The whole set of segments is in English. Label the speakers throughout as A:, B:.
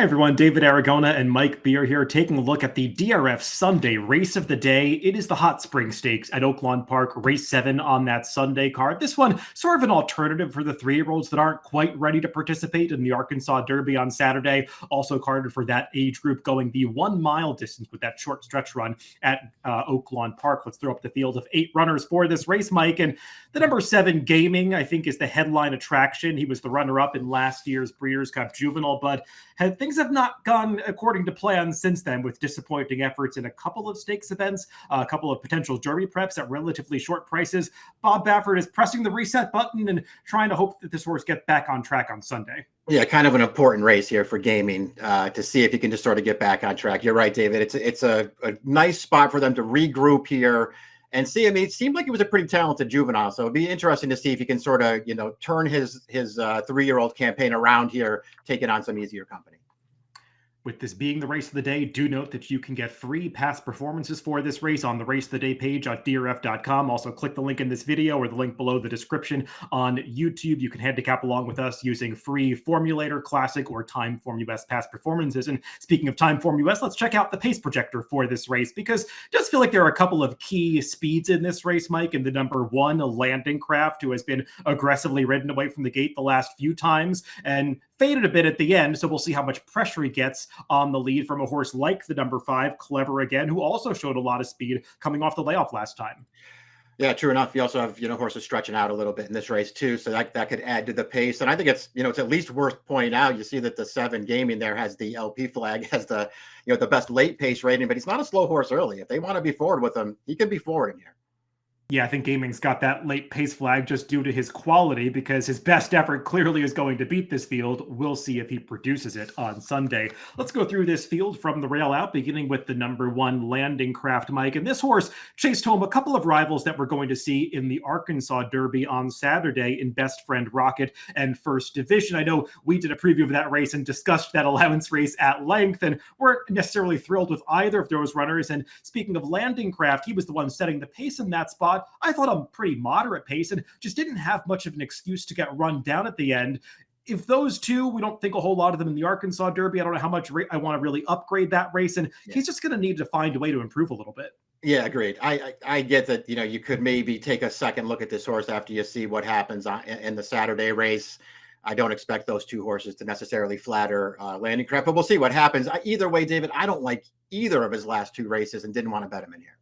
A: everyone, David Aragona and Mike Beer here, taking a look at the DRF Sunday Race of the Day. It is the Hot Spring Stakes at Oaklawn Park, race 7 on that Sunday card. This one, sort of an alternative for the 3-year-olds that aren't quite ready to participate in the Arkansas Derby on Saturday. Also carded for that age group going the 1 mile distance with that short stretch run at Oaklawn Park. Let's throw up the field of 8 runners for this race, Mike. And the number 7 Gaming, I think, is the headline attraction. He was the runner-up in last year's Breeders' Cup Juvenile, but things have not gone according to plan since then, with disappointing efforts in a couple of stakes events, a couple of potential Derby preps at relatively short prices. Bob Baffert is pressing the reset button and trying to hope that this horse gets back on track on Sunday.
B: Yeah, kind of an important race here for Gaming to see if he can just sort of get back on track. You're right, David. It's a nice spot for them to regroup here and see. I mean, it seemed like he was a pretty talented juvenile, so it'd be interesting to see if he can sort of, turn his 3-year-old campaign around here, taking on some easier company.
A: With this being the race of the day, do note that you can get free past performances for this race on the Race of the Day page at DRF.com. Also, click the link in this video or the link below the description on YouTube. You can handicap along with us using free Formulator, Classic, or Timeform US past performances. And speaking of Timeform US, let's check out the pace projector for this race, because it does feel like there are a couple of key speeds in this race, Mike. And the number 1, Landing Craft, who has been aggressively ridden away from the gate the last few times and faded a bit at the end, so we'll see how much pressure he gets on the lead from a horse like the number 5, Clever Again, who also showed a lot of speed coming off the layoff last time.
B: Yeah, true enough. You also have, horses stretching out a little bit in this race too, so that could add to the pace. And I think it's, it's at least worth pointing out. You see that the 7 Gaming there has the LP flag, has the, the best late pace rating, but he's not a slow horse early. If they want to be forward with him, he can be forward in here.
A: Yeah, I think Gaming's got that late pace flag just due to his quality, because his best effort clearly is going to beat this field. We'll see if he produces it on Sunday. Let's go through this field from the rail out, beginning with the number 1, Landing Craft, Mike. And this horse chased home a couple of rivals that we're going to see in the Arkansas Derby on Saturday in Best Friend Rocket and First Division. I know we did a preview of that race and discussed that allowance race at length, and weren't necessarily thrilled with either of those runners. And speaking of Landing Craft, he was the one setting the pace in that spot. I thought a pretty moderate pace, and just didn't have much of an excuse to get run down at the end. If those two, we don't think a whole lot of them in the Arkansas Derby. I don't know how much I want to really upgrade that race, and he's just going to need to find a way to improve a little bit.
B: Yeah, agreed. I get that, you could maybe take a second look at this horse after you see what happens in the Saturday race. I don't expect those 2 horses to necessarily flatter Landing Craft, but we'll see what happens. Either way, David, I don't like either of his last 2 races and didn't want to bet him in here.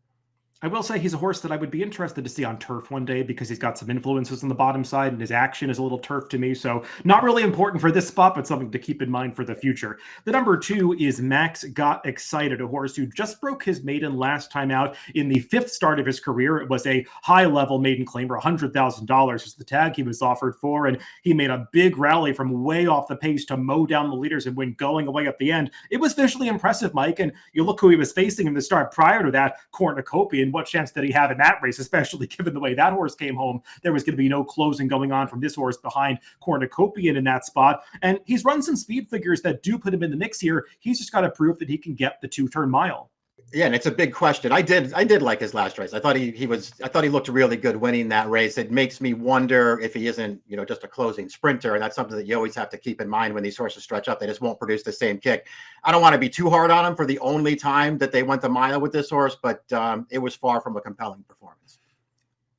A: I will say he's a horse that I would be interested to see on turf one day, because he's got some influences on the bottom side and his action is a little turf to me. So not really important for this spot, but something to keep in mind for the future. The number 2 is Max Got Excited, a horse who just broke his maiden last time out in the 5th start of his career. It was a high-level maiden claimer. $100,000 is the tag he was offered for, and he made a big rally from way off the pace to mow down the leaders and win going away at the end. It was visually impressive, Mike, and you look who he was facing in the start prior to that, Cornucopia. What chance did he have in that race, especially given the way that horse came home? There was going to be no closing going on from this horse behind Cornucopia in that spot. And he's run some speed figures that do put him in the mix here. He's just got to prove that he can get the 2-turn mile.
B: Yeah, and it's a big question. I did like his last race. I thought he looked really good winning that race. It makes me wonder if he isn't, just a closing sprinter, and that's something that you always have to keep in mind when these horses stretch up. They just won't produce the same kick. I don't want to be too hard on him for the only time that they went the mile with this horse, but it was far from a compelling performance.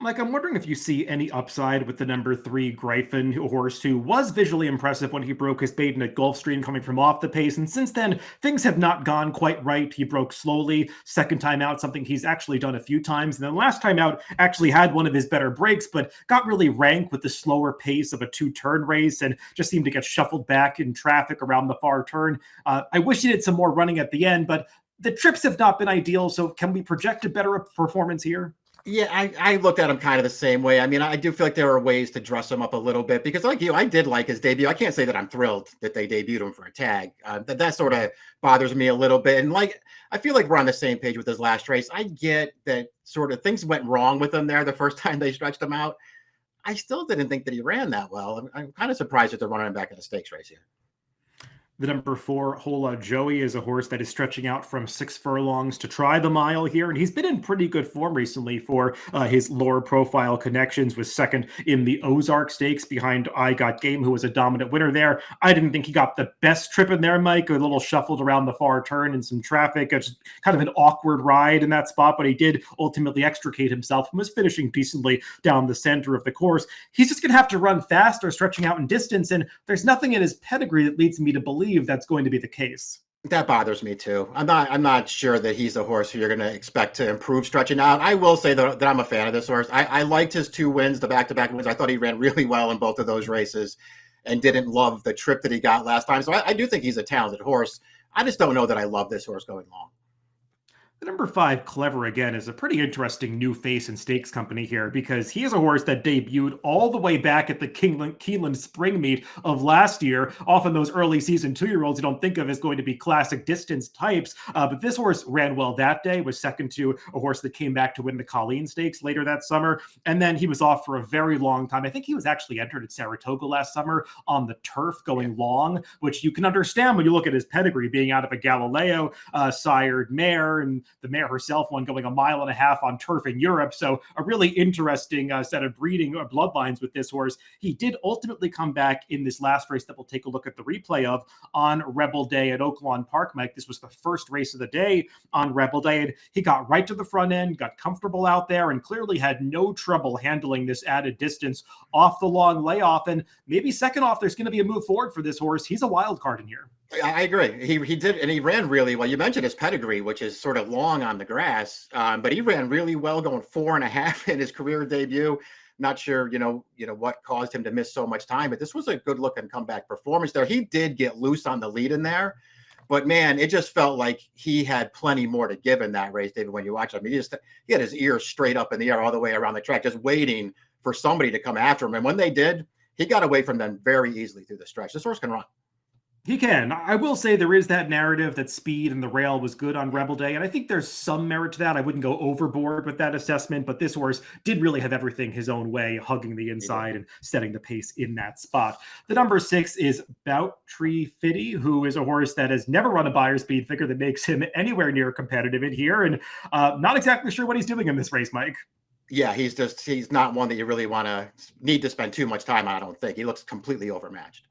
A: Mike, I'm wondering if you see any upside with the number 3 Gryphon, a horse who was visually impressive when he broke his maiden at Gulfstream coming from off the pace. And since then, things have not gone quite right. He broke slowly. Second time out, something he's actually done a few times. And then last time out, actually had one of his better breaks, but got really rank with the slower pace of a 2-turn race and just seemed to get shuffled back in traffic around the far turn. I wish he did some more running at the end, but the trips have not been ideal. So can we project a better performance here?
B: Yeah, I looked at him kind of the same way. I mean, I do feel like there are ways to dress him up a little bit, because like you, I did like his debut. I can't say that I'm thrilled that they debuted him for a tag. That sort of bothers me a little bit. And I feel like we're on the same page with his last race. I get that sort of things went wrong with him there the first time they stretched him out. I still didn't think that he ran that well. I'm kind of surprised that they're running him back in a stakes race here.
A: The number 4, Hola Joey, is a horse that is stretching out from 6 furlongs to try the mile here, and he's been in pretty good form recently for his lower profile connections. Was second in the Ozark Stakes behind I Got Game, who was a dominant winner there. I didn't think he got the best trip in there, Mike. A little shuffled around the far turn and some traffic. Just kind of an awkward ride in that spot, but he did ultimately extricate himself and was finishing decently down the center of the course. He's just going to have to run faster, stretching out in distance, and there's nothing in his pedigree that leads me to believe that's going to be the case.
B: That bothers me too. I'm not sure that he's a horse who you're going to expect to improve stretching out. I will say that I'm a fan of this horse. I liked his 2 wins, the back-to-back wins. I thought he ran really well in both of those races and didn't love the trip that he got last time. So I do think he's a talented horse. I just don't know that I love this horse going long.
A: The number 5, Clever Again, is a pretty interesting new face in stakes company here because he is a horse that debuted all the way back at the Keeneland Spring Meet of last year. Often those early season 2-year-olds you don't think of as going to be classic distance types, but this horse ran well that day, was second to a horse that came back to win the Colleen Stakes later that summer, and then he was off for a very long time. I think he was actually entered at Saratoga last summer on the turf going long, which you can understand when you look at his pedigree, being out of a Galileo sired mare, and the mare herself won going 1.5 miles on turf in Europe. So a really interesting set of breeding bloodlines with this horse. He did ultimately come back in this last race that we'll take a look at the replay of on Rebel Day at Oaklawn Park, Mike. This was the first race of the day on Rebel Day. And he got right to the front end, got comfortable out there, and clearly had no trouble handling this added distance off the long layoff. And maybe second off, there's going to be a move forward for this horse. He's a wild card in here.
B: I agree. He did, and he ran really well. You mentioned his pedigree, which is sort of long on the grass, but he ran really well, going 4.5 in his career debut. Not sure, what caused him to miss so much time, but this was a good looking comeback performance there. He did get loose on the lead in there, but man, it just felt like he had plenty more to give in that race, David. When you watch him, he had his ears straight up in the air all the way around the track, just waiting for somebody to come after him. And when they did, he got away from them very easily through the stretch. This horse can run.
A: He can. I will say there is that narrative that speed and the rail was good on Rebel Day, and I think there's some merit to that. I wouldn't go overboard with that assessment, but this horse did really have everything his own way, hugging the inside and setting the pace in that spot. The number 6 is Bouttree Fiddy, who is a horse that has never run a buyer speed figure that makes him anywhere near competitive in here, and not exactly sure what he's doing in this race, Mike.
B: Yeah, he's not one that you really need to spend too much time on, I don't think. He looks completely overmatched.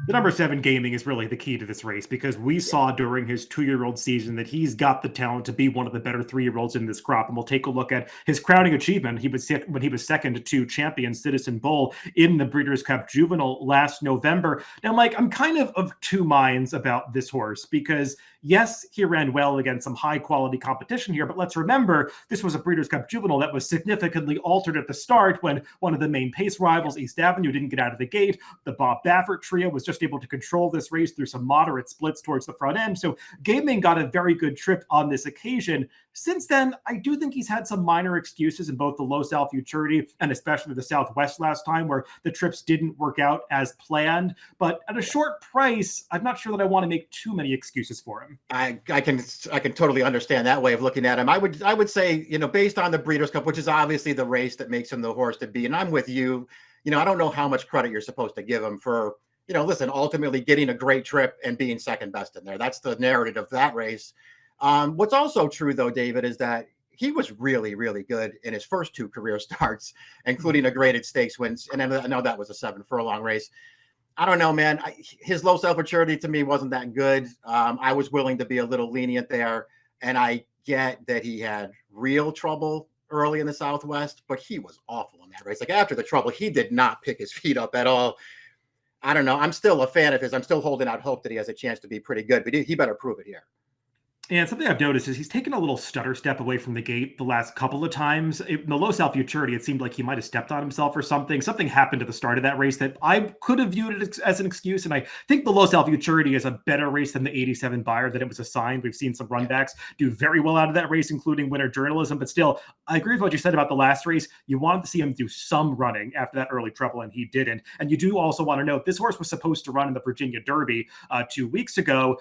A: The number 7, Gaming, is really the key to this race because we saw during his 2-year-old season that he's got the talent to be one of the better 3-year-olds in this crop. And we'll take a look at his crowning achievement. When he was second to champion Citizen Bull in the Breeders' Cup Juvenile last November. Now, Mike, I'm kind of 2 minds about this horse because, yes, he ran well against some high-quality competition here, but let's remember this was a Breeders' Cup Juvenile that was significantly altered at the start when one of the main pace rivals, East Avenue, didn't get out of the gate. The Bob Baffert trio was just able to control this race through some moderate splits towards the front end. So Gaming got a very good trip on this occasion. Since then, I do think he's had some minor excuses in both the Los Al Futurity and especially the Southwest last time where the trips didn't work out as planned. But at a short price, I'm not sure that I want to make too many excuses for him.
B: I can totally understand that way of looking at him. I would say, based on the Breeders' Cup, which is obviously the race that makes him the horse to be, and I'm with you. I don't know how much credit you're supposed to give him for, listen, ultimately getting a great trip and being second best in there. That's the narrative of that race. What's also true, though, David, is that he was really, really good in his first 2 career starts, including a graded stakes wins. And I know that was a 7-furlong race. I don't know, man. His low self-maturity to me wasn't that good. I was willing to be a little lenient there. And I get that he had real trouble early in the Southwest, but he was awful in that race. Like after the trouble, he did not pick his feet up at all. I don't know. I'm still a fan of his. I'm still holding out hope that he has a chance to be pretty good, but he better prove it here.
A: And something I've noticed is he's taken a little stutter step away from the gate the last couple of times. In the Los Al Futurity, it seemed like he might have stepped on himself or something. Something happened at the start of that race that I could have viewed it as an excuse. And I think the Los Al Futurity is a better race than the 87 buyer that it was assigned. We've seen some runbacks do very well out of that race, including winner journalism. But still, I agree with what you said about the last race. You wanted to see him do some running after that early trouble, and he didn't. And you do also want to note this horse was supposed to run in the Virginia Derby 2 weeks ago.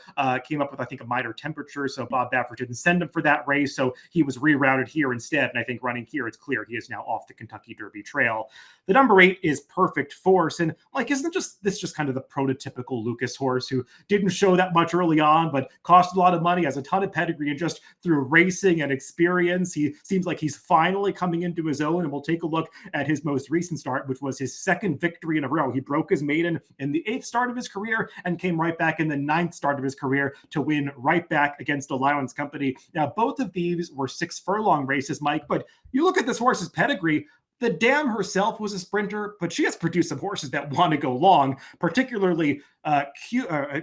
A: Came up with, I think, a minor temperature, so Bob Baffert didn't send him for that race, so he was rerouted here instead. And I think running here, it's clear he is now off the Kentucky Derby trail. The number 8 is Perfect Force. And like, isn't this just kind of the prototypical Lucas horse who didn't show that much early on, but cost a lot of money, has a ton of pedigree, and just through racing and experience, he seems like he's finally coming into his own. And we'll take a look at his most recent start, which was his second victory in a row. He broke his maiden in the 8th start of his career and came right back in the 9th start of his career to win right back against Allowance Company. Now, both of these were 6 furlong races, Mike, but you look at this horse's pedigree. The dam herself was a sprinter, but she has produced some horses that want to go long, particularly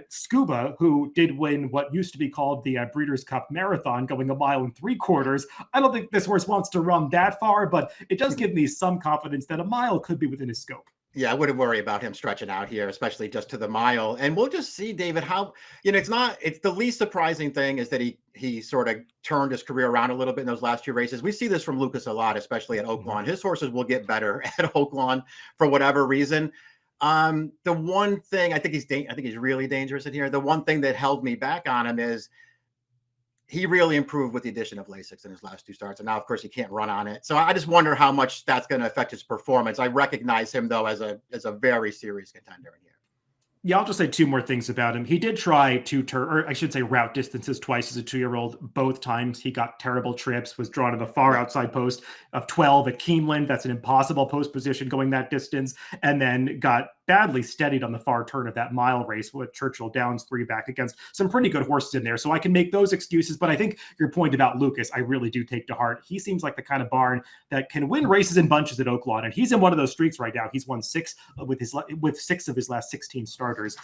A: Scuba, who did win what used to be called the Breeders' Cup Marathon, going 1 3/4 miles. I don't think this horse wants to run that far, but it does give me some confidence that a mile could be within his scope.
B: Yeah, I wouldn't worry about him stretching out here, especially just to the mile. And we'll just see, David, how, it's the least surprising thing is that he sort of turned his career around a little bit in those last 2 races. We see this from Lucas a lot, especially at Oaklawn. His horses will get better at Oaklawn for whatever reason. The one thing I think he's really dangerous in here. The one thing that held me back on him is he really improved with the addition of Lasix in his last 2 starts. And now, of course, he can't run on it. So I just wonder how much that's going to affect his performance. I recognize him, though, as a very serious contender in here.
A: Yeah, I'll just say 2 more things about him. He did try route distances twice as a 2-year-old. Both times he got terrible trips, was drawn to the far outside post of 12 at Keeneland. That's an impossible post position going that distance. And then got badly steadied on the far turn of that mile race with Churchill Downs 3 back against some pretty good horses in there. So I can make those excuses. But I think your point about Lucas, I really do take to heart. He seems like the kind of barn that can win races in bunches at Oaklawn. And he's in one of those streaks right now. He's won 6 with 6 of his last 16 starters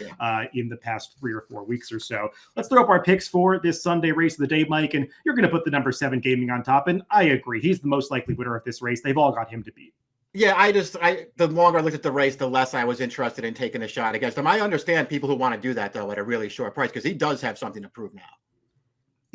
A: in the past 3 or 4 weeks or so. Let's throw up our picks for this Sunday race of the day, Mike. And you're going to put the number 7 Gaming on top. And I agree. He's the most likely winner of this race. They've all got him to beat.
B: Yeah, the longer I looked at the race, the less I was interested in taking a shot against him. I understand people who want to do that, though, at a really short price, because he does have something to prove now.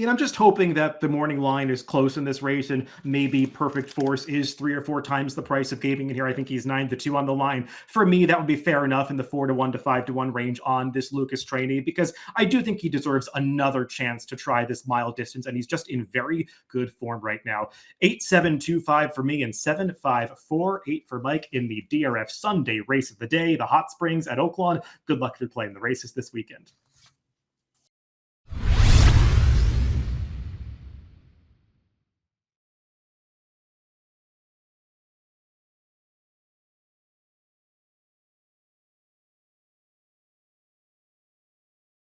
A: I'm just hoping that the morning line is close in this race, and maybe Perfect Force is 3 or 4 times the price of Gaming in here. I think he's 9-2 on the line. For me, that would be fair enough in the 4-1 to 5-1 range on this Lucas trainee, because I do think he deserves another chance to try this mile distance, and he's just in very good form right now. 8-7-2-5 for me and 7-5-4-8 for Mike in the DRF Sunday race of the day, the Hot Springs at Oaklawn. Good luck if you're playing the races this weekend.